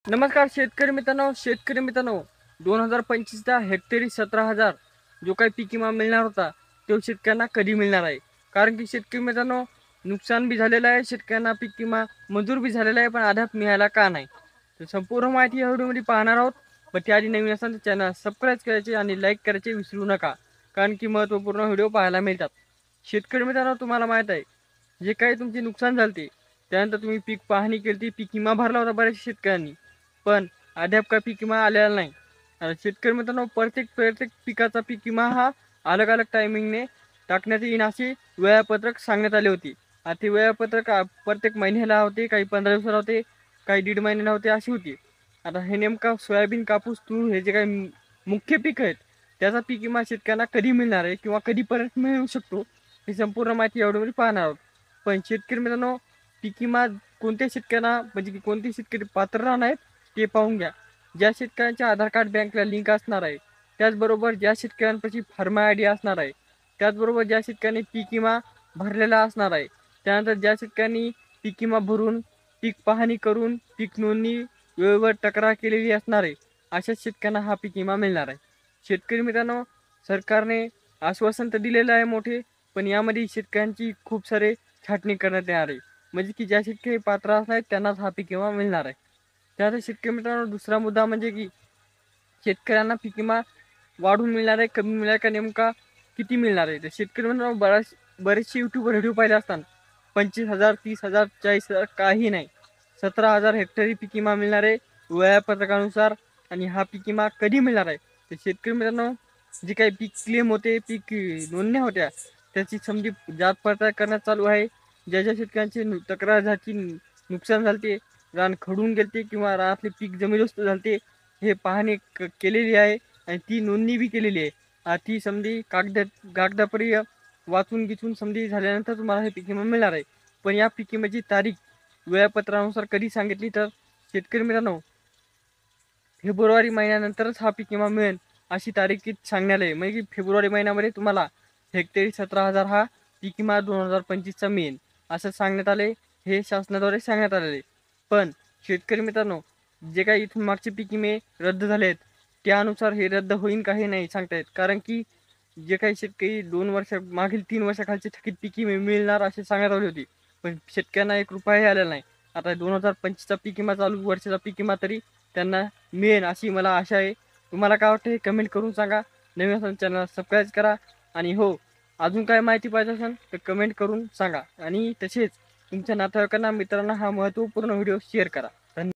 नमस्कार शेतकरी मित्रांनो 2025चा हेक्टरी 17,000 जो काही पीक विमा मिळणार होता तो शेतकऱ्यांना कधी मिळणार आहे? कारण की शेतकरी मित्रांनो नुकसान बी झालेलं आहे, शेतकऱ्यांना पीक विमा मंजूर बी झालेला आहे, पण अद्याप मिळाला का नाही? तर संपूर्ण माहिती या व्हिडिओमध्ये पाहणार आहोत. पण त्याआधी नवीन असाल तर चॅनल सबस्क्राईब करायचे आणि लाईक करायचे विसरू नका, कारण की महत्त्वपूर्ण व्हिडिओ पाहायला मिळतात. शेतकरी मित्रांनो, तुम्हाला माहीत आहे जे काही तुमचे नुकसान झाले त्यानंतर तुम्ही पीक पाहणी केली, पीक विमा भरला होता बऱ्याचशा शेतकऱ्यांनी, पण अद्याप काय पीक विमा आलेला नाही. शेतकरी मित्रांनो, प्रत्येक प्रत्येक पिकाचा पीक विमा हा अलग अलग टायमिंगने टाकण्यात येईन अशी वेळापत्रक सांगण्यात आली होती. ते वेळापत्रक प्रत्येक महिन्याला होते, काही 15 दिवसाला होते, काही दीड महिन्याला होते, अशी होती. आता हे नेमका सोयाबीन, कापूस, तूर हे जे काही मुख्य पीक आहेत त्याचा पीक विमा शेतकऱ्यांना कधी मिळणार आहे किंवा कधीपर्यंत मिळू शकतो, ही संपूर्ण माहिती एवढ्यामध्ये पाहणार आहोत. पण शेतकरी मित्रांनो, पीक विमा कोणत्या शेतकऱ्यांना म्हणजे की कोणते शेतकरी पात्र राहणार आहेत ते पाहून घ्या. ज्या शेतकऱ्यांच्या आधार कार्ड बँकला लिंक असणार आहे, त्याचबरोबर ज्या शेतकऱ्यांपाशी फार्मा आय डी असणार आहे, त्याचबरोबर ज्या शेतकऱ्यांनी पीक विमा भरलेला असणार आहे, त्यानंतर ज्या शेतकऱ्यांनी पीक विमा भरून पीक पाहणी करून पीक नोंदणी वेळेवर तक्रार केलेली असणार आहे, अशा शेतकऱ्यांना हा पीक विमा मिळणार आहे. शेतकरी मित्रांनो, सरकारने आश्वासन तर दिलेलं आहे मोठे, पण यामध्ये शेतकऱ्यांची खूप सारे छाटणी करण्यात येणार आहे. म्हणजे की ज्या शेतकरी पात्र असणार आहेत त्यांनाच हा पीक विमा मिळणार आहे. त्यानंतर शेतकरी मित्रांनो, दुसरा मुद्दा म्हणजे की शेतकऱ्यांना पीक विमा वाढून मिळणार आहे, कमी मिळणार आहे का, नेमका किती मिळणार आहे? तर शेतकरी मित्रांनो, बरेचसे यूट्यूबवर व्हिडिओ पाहिले असतात. 25,000, 30,000, 40,000, काही नाही, 17,000 हेक्टरी पीक विमा मिळणार आहे वेळापत्रकानुसार. आणि हा पीक विमा कधी मिळणार आहे? तर शेतकरी मित्रांनो, जे काही पीक क्लेम होते, पीक नोंदण्या होत्या, त्याची समजी जात पडताळ करण्यात चालू आहे. ज्या ज्या शेतकऱ्यांची तक्रार झाली, नुकसान झाले, रान खडून गेलते किंवा रानातले पीक जमीनदोस्त झालते, हे पाहणी केलेली आहे आणि ती नोंदणी बी केलेली आहे. ती समजी कागदापरी वाचून गिचून समजी झाल्यानंतर तुम्हाला हे पीक विमा मिळणार आहे. पण या पीक विम्याची तारीख वेळापत्रानुसार कधी सांगितली तर शेतकरी मित्रांनो, फेब्रुवारी महिन्यानंतरच हा पीक विमा मिळेल अशी तारीख सांगण्यात आहे. म्हणजे की फेब्रुवारी महिन्यामध्ये तुम्हाला हेक्टरी 17,000 हा पीक विमा 2025चा मिळेल असं सांगण्यात आले. हे शासनाद्वारे सांगण्यात आलेले. पण शेतकरी मित्रांनो, जे काही इथून मागचे पीक विमे रद्द झाले आहेत त्यानुसार हे रद्द होईल का हे नाही सांगता येत. कारण की जे काही शेतकरी 2 वर्ष मागील 3 वर्षाखालचे थकीत पीक विमे मिळणार असे सांगण्यात आली होती, पण शेतकऱ्यांना 1 रुपयाही आलेला नाही. आता 2025चा पीक विमा चालू वर्षाचा पीक विमा तरी त्यांना मिळेल अशी मला आशा आहे. तुम्हाला काय वाटतं हे कमेंट करून सांगा. नवीन असेल चॅनल सबस्क्राईब करा. आणि हो, अजून काय माहिती पाहिजे असेल तर कमेंट करून सांगा. आणि तसेच तुमच्या नातेवाईकांना, मित्रांना हा महत्त्वपूर्ण व्हिडिओ शेअर करा.